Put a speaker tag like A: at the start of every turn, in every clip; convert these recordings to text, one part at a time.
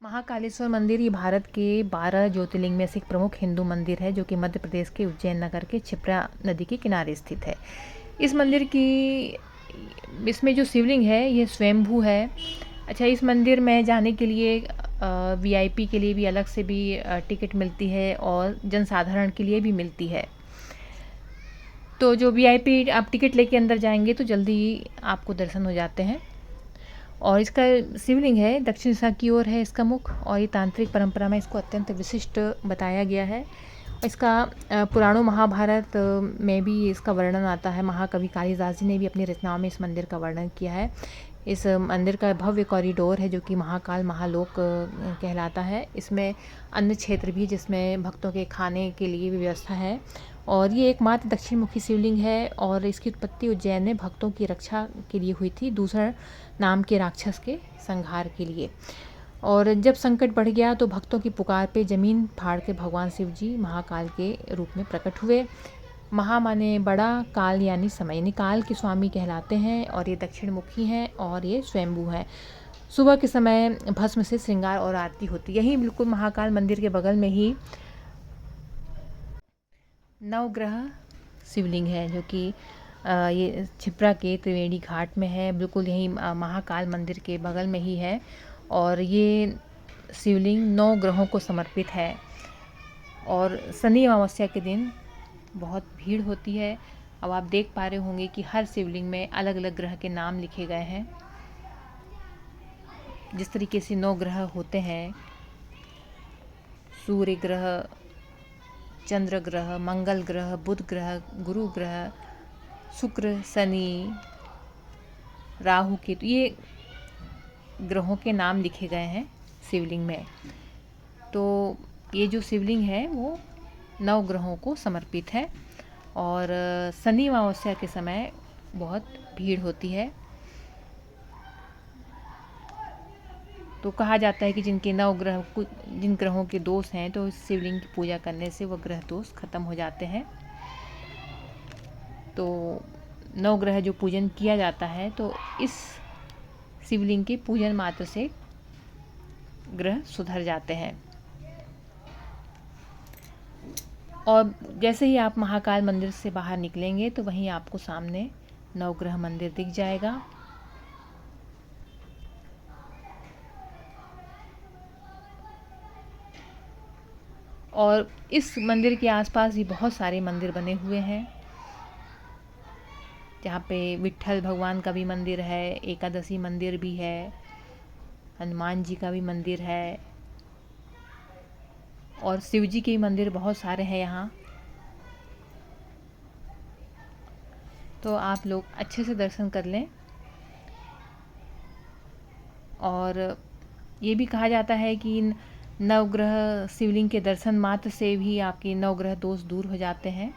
A: महाकालेश्वर मंदिर ये भारत के 12 ज्योतिर्लिंग में से एक प्रमुख हिंदू मंदिर है जो कि मध्य प्रदेश के उज्जैन नगर के क्षिप्रा नदी के किनारे स्थित है। इस मंदिर की इसमें जो शिवलिंग है ये स्वयंभू है। अच्छा, इस मंदिर में जाने के लिए वीआईपी के लिए भी अलग से भी टिकट मिलती है और जनसाधारण के लिए भी मिलती है। तो जो वीआईपी आप टिकट लेके अंदर जाएंगे तो जल्दी आपको दर्शन हो जाते हैं। और इसका शिवलिंग है दक्षिण दिशा की ओर है इसका मुख, और ये तांत्रिक परंपरा में इसको अत्यंत विशिष्ट बताया गया है। इसका पुराणों महाभारत में भी इसका वर्णन आता है। महाकवि कालिदास जी ने भी अपनी रचनाओं में इस मंदिर का वर्णन किया है। इस मंदिर का भव्य कॉरिडोर है जो कि महाकाल महालोक कहलाता है। इसमें अन्य क्षेत्र भी जिसमें भक्तों के खाने के लिए भी व्यवस्था है, और ये एकमात्र दक्षिण मुखी शिवलिंग है। और इसकी उत्पत्ति उज्जैन में भक्तों की रक्षा के लिए हुई थी, दूसरा नाम के राक्षस के संहार के लिए। और जब संकट बढ़ गया तो भक्तों की पुकार पे जमीन फाड़ के भगवान शिव जी महाकाल के रूप में प्रकट हुए। महा माने बड़ा, काल यानी समय, यानी काल के स्वामी कहलाते हैं। और ये दक्षिण मुखी हैं और ये स्वयंभू हैं। सुबह के समय भस्म से श्रृंगार और आरती होती है। यहीं बिल्कुल महाकाल मंदिर के बगल में ही नवग्रह शिवलिंग है जो कि ये क्षिप्रा के त्रिवेणी घाट में है, बिल्कुल यहीं महाकाल मंदिर के बगल में ही है। और ये शिवलिंग 9 ग्रहों को समर्पित है। और शनि अमावस्या के दिन बहुत भीड़ होती है। अब आप देख पा रहे होंगे कि हर शिवलिंग में अलग अलग ग्रह के नाम लिखे गए हैं। जिस तरीके से 9 ग्रह होते हैं, सूर्य ग्रह, चंद्र ग्रह, मंगल ग्रह, बुध ग्रह, गुरु ग्रह, शुक्र, शनि, राहु, केतु, ये ग्रहों के नाम लिखे गए हैं शिवलिंग में। तो ये जो शिवलिंग है वो 9 ग्रहों को समर्पित है। और शनि अमावस्या के समय बहुत भीड़ होती है। तो कहा जाता है कि जिन ग्रहों के दोष हैं तो इस शिवलिंग की पूजा करने से वह ग्रह दोष खत्म हो जाते हैं। तो 9 ग्रह जो पूजन किया जाता है, तो इस शिवलिंग के पूजन मात्र से ग्रह सुधर जाते हैं। और जैसे ही आप महाकाल मंदिर से बाहर निकलेंगे तो वहीं आपको सामने नवग्रह मंदिर दिख जाएगा। और इस मंदिर के आसपास भी बहुत सारे मंदिर बने हुए हैं, जहाँ पे विट्ठल भगवान का भी मंदिर है, एकादशी मंदिर भी है, हनुमान जी का भी मंदिर है, और शिव जी के भी मंदिर बहुत सारे हैं यहाँ। तो आप लोग अच्छे से दर्शन कर लें। और ये भी कहा जाता है कि नवग्रह शिवलिंग के दर्शन मात्र से भी आपके 9 ग्रह दोष दूर हो जाते हैं।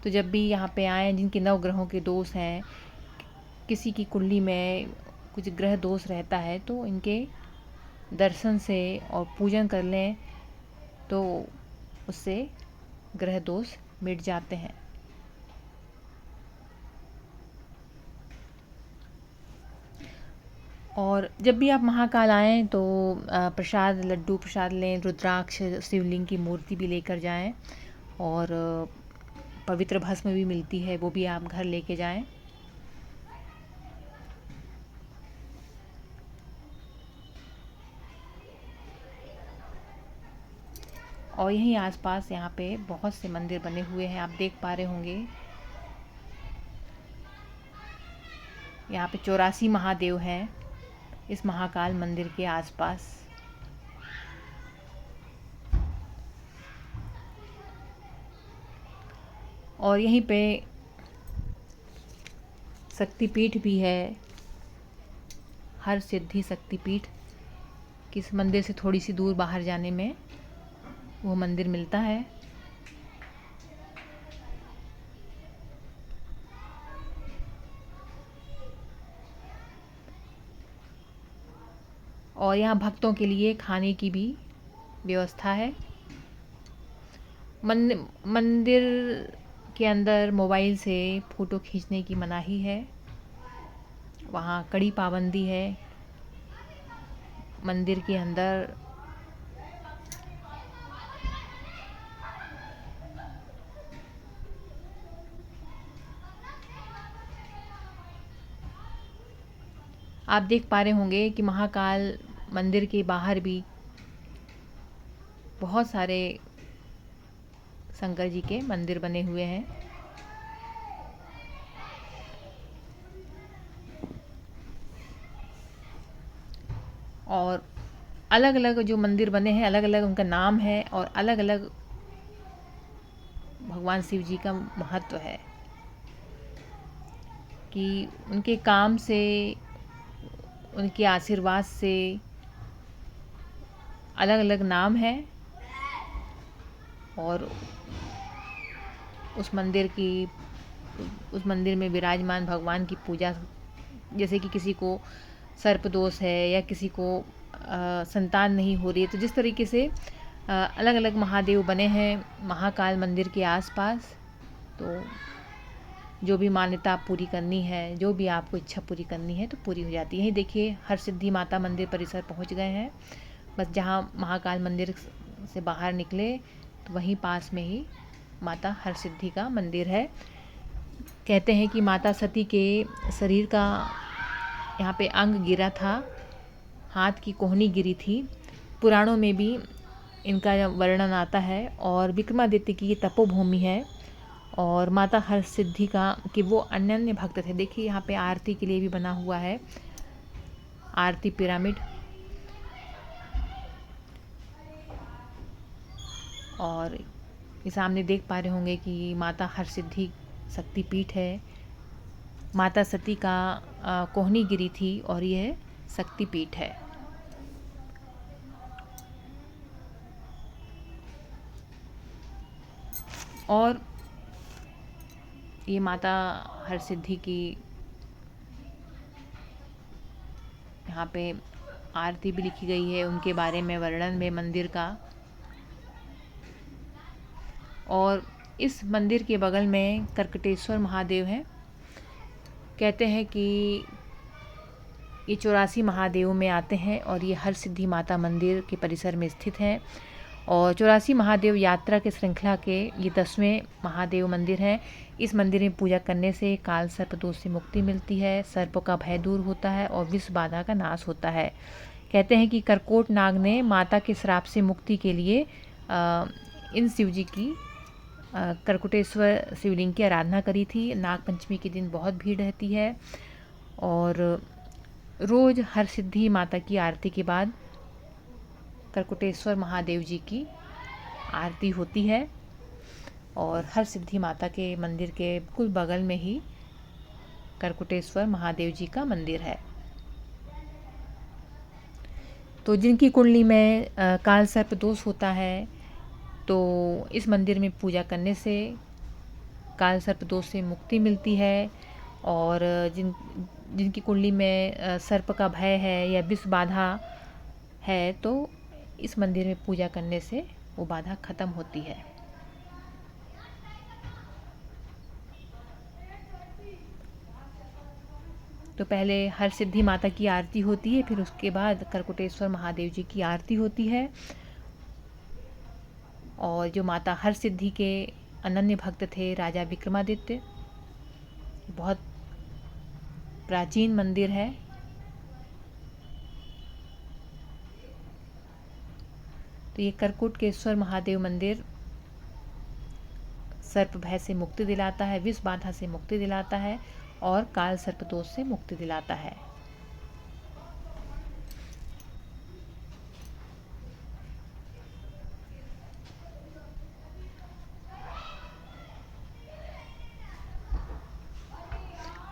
A: तो जब भी यहाँ पे आएँ, जिनके 9 ग्रहों के दोष हैं, किसी की कुंडली में कुछ ग्रह दोष रहता है, तो इनके दर्शन से और पूजन कर लें तो उससे ग्रह दोष मिट जाते हैं। और जब भी आप महाकाल आएँ तो प्रसाद, लड्डू प्रसाद लें, रुद्राक्ष, शिवलिंग की मूर्ति भी लेकर जाएं, और पवित्र भस्म भी मिलती है, वो भी आप घर लेके जाएं। और यहीं आसपास यहाँ पे बहुत से मंदिर बने हुए हैं, आप देख पा रहे होंगे। यहाँ पे 84 महादेव हैं इस महाकाल मंदिर के आसपास। और यहीं पे शक्तिपीठ भी है, हर सिद्धि शक्तिपीठ, किस मंदिर से थोड़ी सी दूर बाहर जाने में वो मंदिर मिलता है। और यहाँ भक्तों के लिए खाने की भी व्यवस्था है। मंदिर के अंदर मोबाइल से फ़ोटो खींचने की मनाही है, वहाँ कड़ी पाबंदी है। मंदिर के अंदर आप देख पा रहे होंगे कि महाकाल मंदिर के बाहर भी बहुत सारे शंकर जी के मंदिर बने हुए हैं। और अलग अलग जो मंदिर बने हैं, अलग अलग उनका नाम है और अलग अलग भगवान शिव जी का महत्व है कि उनके काम से, उनके आशीर्वाद से अलग अलग नाम है। और उस मंदिर में विराजमान भगवान की पूजा, जैसे कि किसी को सर्प दोष है या किसी को संतान नहीं हो रही है, तो जिस तरीके से अलग अलग महादेव बने हैं महाकाल मंदिर के आसपास, तो जो भी मान्यता आप पूरी करनी है, जो भी आपको इच्छा पूरी करनी है तो पूरी हो जाती है। यही देखिए हरसिद्धि माता मंदिर परिसर पहुंच गए हैं। बस जहां महाकाल मंदिर से बाहर निकले तो वहीं पास में ही माता हरसिद्धि का मंदिर है। कहते हैं कि माता सती के शरीर का यहाँ पे अंग गिरा था, हाथ की कोहनी गिरी थी। पुराणों में भी इनका वर्णन आता है। और विक्रमादित्य की ये तपोभूमि है और माता हरसिद्धि का कि वो अनन्य भक्त थे। देखिए यहाँ पे आरती के लिए भी बना हुआ है, आरती पिरामिड। और ये सामने देख पा रहे होंगे कि माता हरसिद्धि शक्तिपीठ है। माता सती का कोहनी गिरी थी और यह शक्तिपीठ है। और ये माता हरसिद्धि की यहाँ पे आरती भी लिखी गई है, उनके बारे में वर्णन में मंदिर का। और इस मंदिर के बगल में करकटेश्वर महादेव हैं। कहते हैं कि ये 84 महादेवों में आते हैं और ये हरसिद्धि माता मंदिर के परिसर में स्थित हैं। और 84 महादेव यात्रा के श्रृंखला के ये 10वें महादेव मंदिर हैं। इस मंदिर में पूजा करने से काल सर्प दोष से मुक्ति मिलती है, सर्पों का भय दूर होता है और विष बाधा का नाश होता है। कहते हैं कि करकोट नाग ने माता के श्राप से मुक्ति के लिए इन शिव जी की करकोटेश्वर शिवलिंग की आराधना करी थी। नागपंचमी के दिन बहुत भीड़ रहती है और रोज़ हरसिद्धि माता की आरती के बाद करकोटेश्वर महादेव जी की आरती होती है। और हरसिद्धि माता के मंदिर के बिल्कुल बगल में ही करकोटेश्वर महादेव जी का मंदिर है। तो जिनकी कुंडली में काल सर्प दोष होता है तो इस मंदिर में पूजा करने से काल सर्प दोष से मुक्ति मिलती है। और जिनकी कुंडली में सर्प का भय है या विष बाधा है तो इस मंदिर में पूजा करने से वो बाधा खत्म होती है। तो पहले हरसिद्धि माता की आरती होती है, फिर उसके बाद करकोटेश्वर महादेव जी की आरती होती है। और जो माता हरसिद्धि के अनन्य भक्त थे राजा विक्रमादित्य, बहुत प्राचीन मंदिर है। तो ये करकोटेश्वर महादेव मंदिर सर्प भय से मुक्ति दिलाता है, विष बाधा से मुक्ति दिलाता है और काल सर्प दोष से मुक्ति दिलाता है।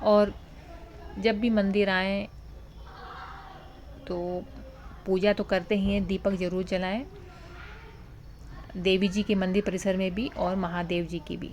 A: और जब भी मंदिर आएं तो पूजा तो करते ही हैं, दीपक ज़रूर जलाएं, देवी जी के मंदिर परिसर में भी और महादेव जी की भी।